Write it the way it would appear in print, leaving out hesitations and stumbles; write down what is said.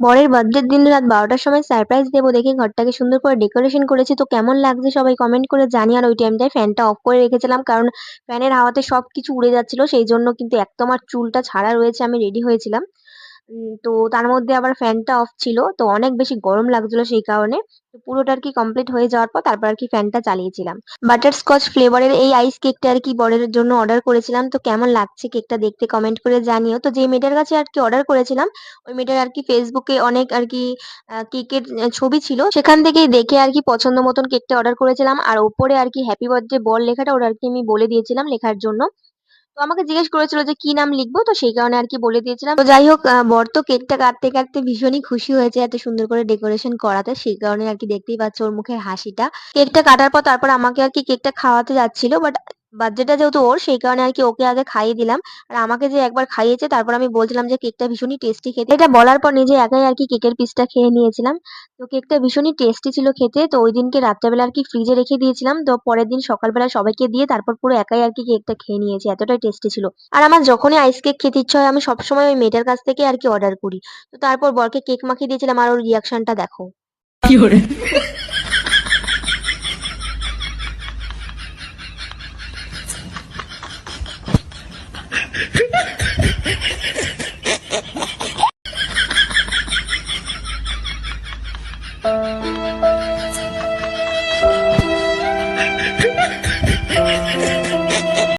বরের বার্থডের দিন রাত ১২টার সময় সারপ্রাইজ দেবো দেখে ঘরটাকে সুন্দর করে ডেকোরেশন করেছি। তো কেমন লাগছে সবাই কমেন্ট করে জানিও। আর ওই টাইমটায় ফ্যানটা অফ করে রেখেছিলাম কারণ ফ্যানের হাওয়াতে সবকিছু উড়ে যাচ্ছিল। সেইজন্য কিন্তু এক তো আমার চুলটা ছাড়া রয়েছে, আমি রেডি হয়েছিলাম। তো তার মধ্যে আবার ফ্যানটা অফ ছিল। তো অনেক বেশি গরম লাগছিল সেই কারণে। তো পুরোটা আরকি কমপ্লিট হয়ে যাওয়ার পর তারপর আরকি ফ্যানটা চালিয়েছিলাম। বাটারস্কচ ফ্লেভারের এই আইস কেকটা আরকি বরের জন্য অর্ডার করেছিলাম। তো কেমন লাগছে কেকটা দেখতে কমেন্ট করে জানিও। তো যেই মেয়েটার কাছে আরকি অর্ডার করেছিলাম, ওই মেয়েটার আরকি Facebook এ অনেক আরকি কেকের ছবি ছিল। সেখান থেকেই দেখে আরকি পছন্দ মতন কেকটা অর্ডার করেছিলাম। আর ওপরে আরকি হ্যাপি বার্থডে বর লেখাটা ওর আরকি আমি বলে দিয়েছিলাম লেখার জন্য। তো আমাকে জিজ্ঞেস করেছিল যে কি নাম লিখবো, তো সেই কারণে আরকি বলে দিয়েছিলাম। তো যাই হোক বর তো কেকটা কাটতে ভীষণই খুশি হয়েছে এত সুন্দর করে ডেকোরেশন করাতে। সেই কারণে আরকি দেখতেই পাচ্ছ ওর মুখের হাসিটা। কেকটা কাটার পর তারপর আমাকে আরকি কেকটা খাওয়াতে যাচ্ছিল। বাট বার্থডেটা যেহেতু ওর সেই কারণে আরকি ওকে আগে খাইয়ে দিলাম। আর আমাকে যে একবার খাইয়েছে তারপর আমি বলছিলাম যে কেকটা ভীষণই টেস্টি খেতে। এটা বলার পর নিজে একাই আরকি কেকের পিসটা খেয়ে নিয়েছিলাম। তো কেকটা ভীষণই টেস্টি ছিল খেতে। তো ওইদিনকে রাত্রেবেলা আরকি ফ্রিজে রেখে দিয়েছিলাম। তো পরের দিন সকালবেলা সবাইকে দিয়ে তারপর পুরো একাই আরকি কেকটা খেয়ে নিয়েছি। এতটাই টেস্টি ছিল। আর আমার যখনই আইস কেক খেতে ইচ্ছা হয় আমি সবসময় ওই মেয়েটার কাছ থেকে আরকি অর্ডার করি। তো তারপর বরকে কেক মাখিয়ে দিয়েছিলাম আর ওর রিঅ্যাকশনটা দেখো।